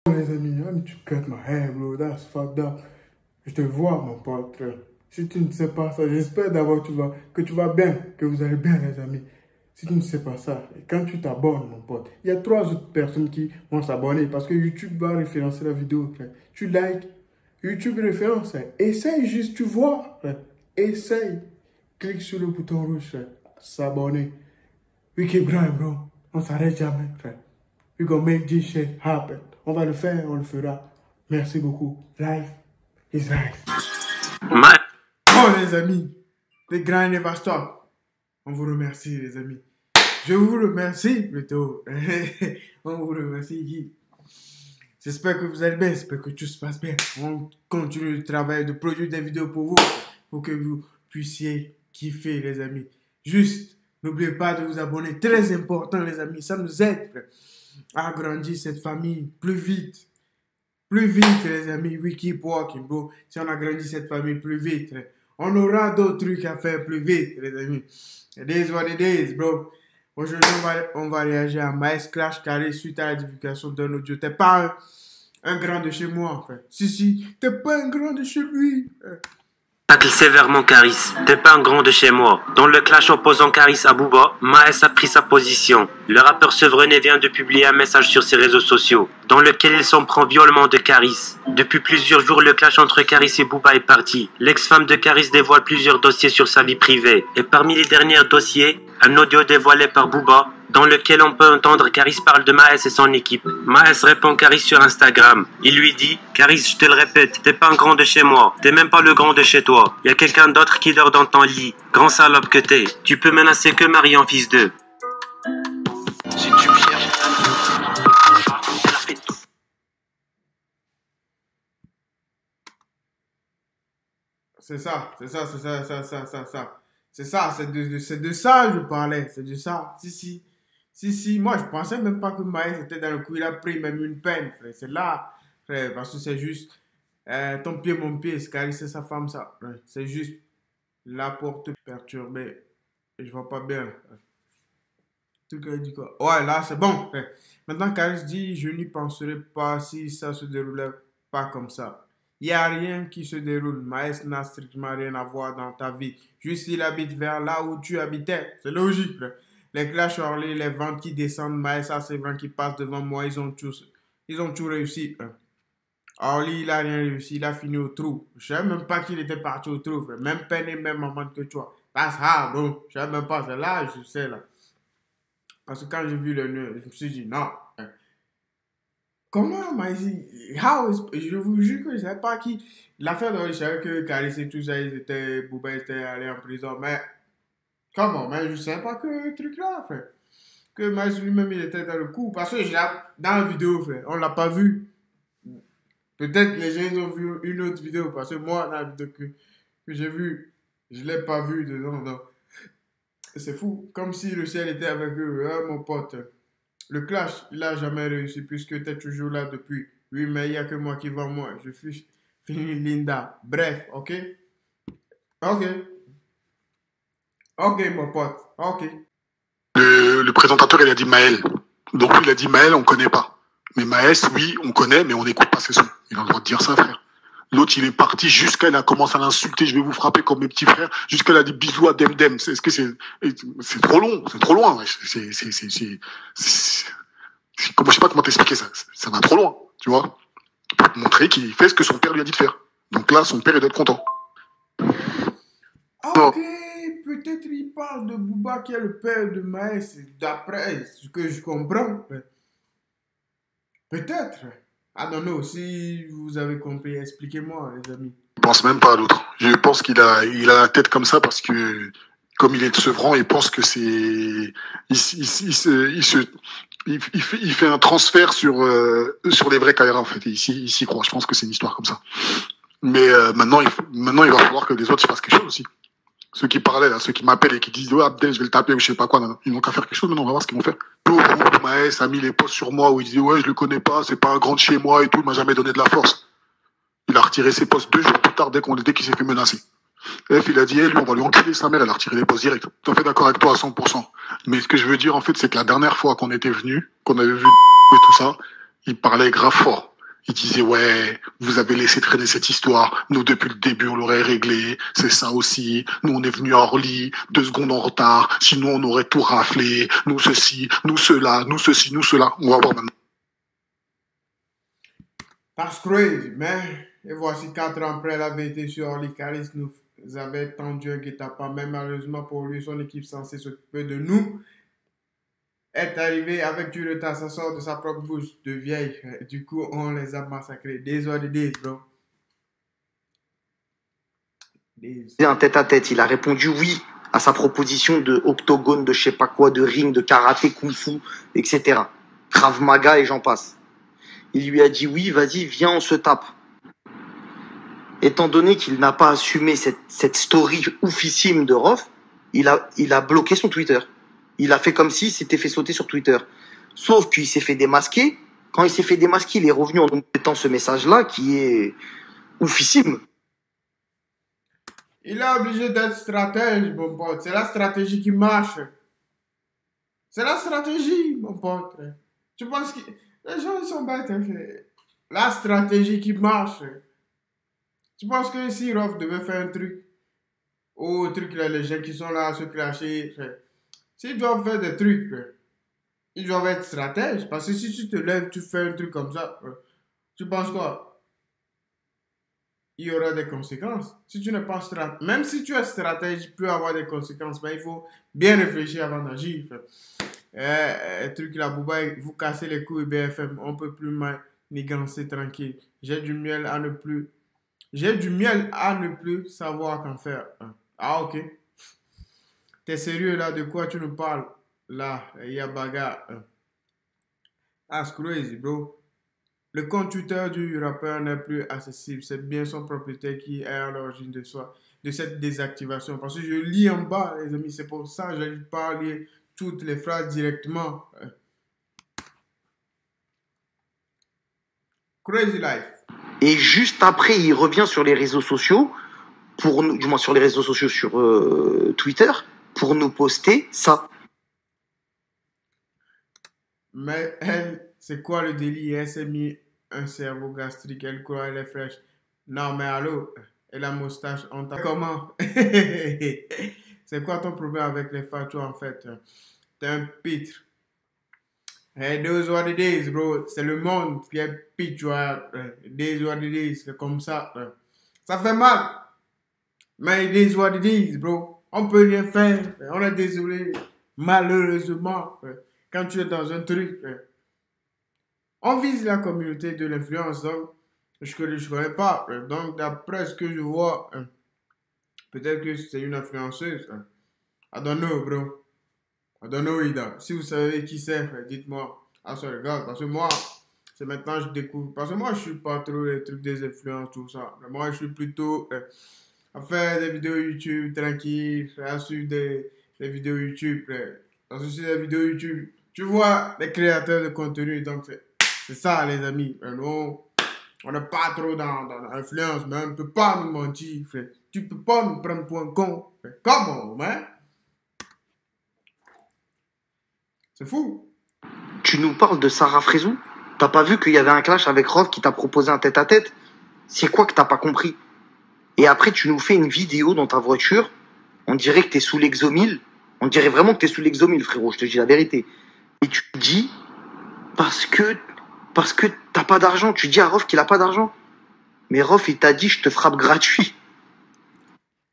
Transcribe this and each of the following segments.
Les amis, hein, tu cut my hair, bro, that's fucked up. Je te vois, mon pote. Si tu ne sais pas ça, j'espère d'abord que tu vas bien, que vous allez bien, les amis. Si tu ne sais pas ça, et quand tu t'abonnes, mon pote, il y a 3 autres personnes qui vont s'abonner parce que YouTube va référencer la vidéo. Frère. Tu likes, YouTube référence. Essaye juste, tu vois. Frère. Essaye. Clique sur le bouton rouge, s'abonner. We keep grinding, bro. On s'arrête jamais, frère. We gonna make this shit happen. On va le faire, on le fera. Merci beaucoup. Life is life. Bon, les amis, the grind never stop. On vous remercie, les amis. Je vous remercie, plutôt. On vous remercie, Guy. J'espère que vous allez bien, j'espère que tout se passe bien. On continue le travail de produire des vidéos pour vous, pour que vous puissiez kiffer, les amis. Juste, n'oubliez pas de vous abonner. Très important, les amis. Ça nous aide, frère, à agrandir cette famille plus vite. Plus vite, les amis. We keep walking, bro. Si on agrandit cette famille plus vite, on aura d'autres trucs à faire plus vite, les amis. It is what it is, bro. Aujourd'hui, on va réagir à Maes Clash Carré suite à la divulgation d'un audio. T'es pas un grand de chez moi, en fait. Si, t'es pas un grand de chez lui. Tacle sévèrement Caris. T'es pas un grand de chez moi. Dans le clash opposant Caris à Booba, Maes a pris sa position. Le rappeur Sevrené vient de publier un message sur ses réseaux sociaux, dans lequel il s'en prend violemment de Caris. Depuis plusieurs jours, le clash entre Caris et Booba est parti. L'ex-femme de Caris dévoile plusieurs dossiers sur sa vie privée. Et parmi les derniers dossiers, un audio dévoilé par Booba, dans lequel on peut entendre Caris parle de Maes et son équipe. Maes répond Caris sur Instagram. Il lui dit « Caris, je te le répète, t'es pas un grand de chez moi. T'es même pas le grand de chez toi. Y a quelqu'un d'autre qui dort dans ton lit. Grand salope que t'es. Tu peux menacer que Marie en fils d'eux. » Si tu pierres, elle a fait tout. C'est de ça je parlais. C'est de ça. Si, moi je pensais même pas que Maes était dans le coup. Il a pris même une peine, frère. C'est là, frère, parce que c'est juste ton pied, mon pied. Caris, c'est sa femme, ça. C'est juste la porte perturbée. Et je vois pas bien. Tout cas, il dit quoi? Ouais, là, c'est bon. Frère. Maintenant, Caris dit, je n'y penserai pas si ça se déroulait pas comme ça. Il n'y a rien qui se déroule. Maes n'a strictement rien à voir dans ta vie. Juste il habite vers là où tu habitais. C'est logique, frère. Les clashs Orly, les ventes qui descendent, Maes a ses vents qui passent devant moi, ils ont tout réussi. Orly, il a rien réussi, il a fini au trou. Je ne savais même pas qu'il était parti au trou, frère. Même peine et même maman que toi. That's hard, bro. Je ne savais même pas, c'est là, je sais, là. Parce que quand j'ai vu le nœud, je me suis dit, non. Comment, Maes, je vous jure que je ne savais pas qui. L'affaire de je savais que Caris et tout ça, Booba était allé en prison, mais. Comment? Mais je ne savais pas que le truc là, frère. Que Maes lui-même, il était dans le coup. Parce que dans la vidéo, frère, on ne l'a pas vu. Peut-être les gens ils ont vu une autre vidéo. Parce que moi, dans la vidéo que j'ai vue, je ne l'ai pas vue dedans. Donc, c'est fou. Comme si le ciel était avec eux. Hein, mon pote. Le clash, il n'a jamais réussi puisque tu es toujours là depuis. Oui, mais il n'y a que moi qui vends moi. Je suis fini Linda. Bref, ok? Ok. Ok, mon pote. Ok. Le présentateur, il a dit Maël. Donc, il a dit Maël, on connaît pas. Mais Maes, oui, on connaît, mais on n'écoute pas ses sons. Il a le droit de dire ça, frère. L'autre, il est parti jusqu'à, il a commencé à l'insulter, je vais vous frapper comme mes petits frères, jusqu'à il a dit bisous à Demdem. Est-ce que c'est trop long, c'est trop loin, ouais. Comment, je sais pas comment t'expliquer ça. Ça va trop loin, tu vois. Pour te montrer qu'il fait ce que son père lui a dit de faire. Donc là, son père, il doit être content. Ok, peut-être il parle de Booba qui est le père de Maes, d'après ce que je comprends. Peut-être. I don't know. Si vous avez compris, expliquez-moi, les amis. Je pense même pas à l'autre. Je pense qu'il a la tête comme ça parce que, comme il est de Sevran, il pense que c'est, il fait un transfert sur les vrais Kaira, en fait. Et il s'y croit. Je pense que c'est une histoire comme ça. Mais, maintenant, il va falloir que les autres fassent quelque chose aussi. Ceux qui parlaient, là, ceux qui m'appellent et qui disent, ouais, Abdel, je vais le taper ou je sais pas quoi, non, ils n'ont qu'à faire quelque chose, maintenant, on va voir ce qu'ils vont faire. Maes a mis les posts sur moi où il disait, ouais, je le connais pas, c'est pas un grand de chez moi et tout, il m'a jamais donné de la force. Il a retiré ses posts 2 jours plus tard dès qu'il s'est fait menacer. F, il a dit, lui, on va lui enculer sa mère, elle a retiré les posts direct. Tout à fait d'accord avec toi à 100%. Mais ce que je veux dire, en fait, c'est que la dernière fois qu'on était venu, qu'on avait vu et tout ça, il parlait grave fort. Il disait, ouais, vous avez laissé traîner cette histoire. Nous, depuis le début, on l'aurait réglé. C'est ça aussi. Nous, on est venus à Orly, 2 secondes en retard. Sinon, on aurait tout raflé. Nous, ceci, nous, cela, nous, ceci, nous, cela. On va voir maintenant. That's crazy, man. Et voici 4 ans après la vérité sur Orly. Caris nous avait tendu un guet-apens. Mais malheureusement pour lui, son équipe censée s'occuper de nous est arrivée avec du retard. Ça sort de sa propre bouche de vieille. Du coup, on les a massacrés. Days are the days, bro. Un tête-à-tête. Il a répondu oui à sa proposition de octogone, de je sais pas quoi, de ring, de karaté, kung-fu, etc. Krav Maga et j'en passe. Il lui a dit oui, vas-y, viens, on se tape. Étant donné qu'il n'a pas assumé cette story oufissime de Rof, il a bloqué son Twitter. Il a fait comme s'il s'était fait sauter sur Twitter. Sauf qu'il s'est fait démasquer. Quand il s'est fait démasquer, il est revenu en nous mettant ce message-là qui est oufissime. Il est obligé d'être stratège, mon pote. C'est la stratégie qui marche. C'est la stratégie, mon pote. Tu penses que les gens ils sont bêtes. Hein? La stratégie qui marche. Tu penses que si Rof devait faire un truc, ou truc là, les gens qui sont là à se clasher, s'ils doivent faire des trucs, ils doivent être stratèges. Parce que si tu te lèves, tu fais un truc comme ça, tu penses quoi? Il y aura des conséquences. Si tu n'es pas stratège, même si tu es stratège, il peut avoir des conséquences, mais il faut bien réfléchir avant d'agir. Truc là, Bouba, vous cassez les couilles BFM, on peut plus manigancer tranquille. J'ai du miel à ne plus savoir qu'en faire. Ah, ok. T'es sérieux là, de quoi tu nous parles? Là, il y a bagarre. That's crazy, bro. Le compte Twitter du rappeur n'est plus accessible. C'est bien son propriétaire qui est à l'origine de cette désactivation. Parce que je lis en bas, les amis. C'est pour ça que je n'arrive pas à lire toutes les phrases directement. Crazy life. Et juste après, il revient sur les réseaux sociaux, du moins sur les réseaux sociaux, sur Twitter, pour nous poster ça. Mais elle, c'est quoi le délit? Elle s'est mis un cerveau gastrique, elle croit elle est fraîche. Non, mais allô, et la moustache, on t'a... Comment? C'est quoi ton problème avec les fatwas en fait? T'es un pitre. Hey, those are the days, bro. C'est le monde qui est pitoyable. Days are the days, c'est comme ça. Ça fait mal. Mais days are the days, bro. On peut rien faire. On est désolé. Malheureusement, quand tu es dans un truc, on vise la communauté de l'influence. Donc, je ne connais pas. Donc, d'après ce que je vois, peut-être que c'est une influenceuse. I don't know, bro. I don't know either. Si vous savez qui c'est, dites-moi. Ah, ça regarde. Parce que moi, c'est maintenant que je découvre. Parce que moi, je suis pas trop les trucs des influences, tout ça. Mais moi, je suis plutôt à faire des vidéos YouTube tranquilles, à suivre des vidéos YouTube. Parce que sur les vidéos YouTube, tu vois les créateurs de contenu. Donc, c'est ça, les amis. Nous, on n'est pas trop dans l'influence, mais on ne peut pas nous mentir, frère. Tu ne peux pas nous prendre pour un con. Comment, man? C'est fou. Tu nous parles de Sarah Frézou? T'as pas vu qu'il y avait un clash avec Rof qui t'a proposé un tête-à-tête? C'est quoi que t'as pas compris? Et après, tu nous fais une vidéo dans ta voiture. On dirait que t'es sous l'exomile. On dirait vraiment que t'es sous l'exomile, frérot. Je te dis la vérité. Et tu dis, parce que t'as pas d'argent. Tu dis à Rof qu'il a pas d'argent. Mais Rof, il t'a dit, je te frappe gratuit.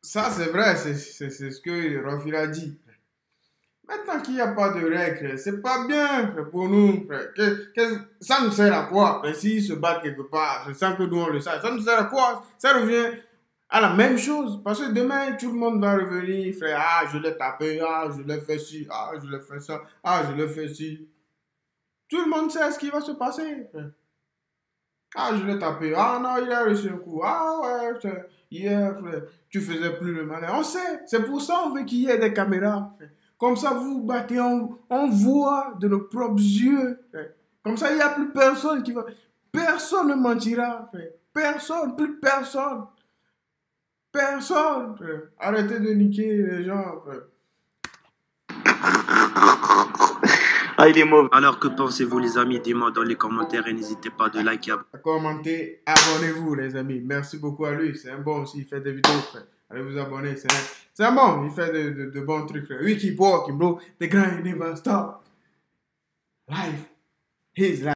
Ça, c'est vrai. C'est ce que Rof, il a dit. Maintenant qu'il n'y a pas de règles, c'est pas bien pour nous. Ça nous sert à quoi? S'ils se battent quelque part, sans que nous on le sache, ça nous sert à quoi? Ça revient à la même chose. Parce que demain, tout le monde va revenir, frère. Ah, je l'ai tapé, ah, je l'ai fait ci, ah, je l'ai fait ça, ah, je l'ai fait ci. Tout le monde sait ce qui va se passer, frère. Ah, je l'ai tapé, ah non, il a reçu un coup, ah ouais, hier, frère, tu faisais plus le malin. On sait, c'est pour ça qu'on veut qu'il y ait des caméras, frère. Comme ça, vous vous battez, on voit de nos propres yeux. Comme ça, il n'y a plus personne qui va... Personne ne mentira. Personne, plus personne. Personne. Arrêtez de niquer les gens. Ah, il est mauvais. Alors que pensez-vous les amis? Dis-moi dans les commentaires et n'hésitez pas de liker. Commentez, abonnez-vous les amis. Merci beaucoup à lui. C'est un bon aussi, il fait des vidéos. Frère. Allez vous abonner, c'est un bon, il fait de bons trucs. Frère. We keep walking bro, the grind never stop. Life is life.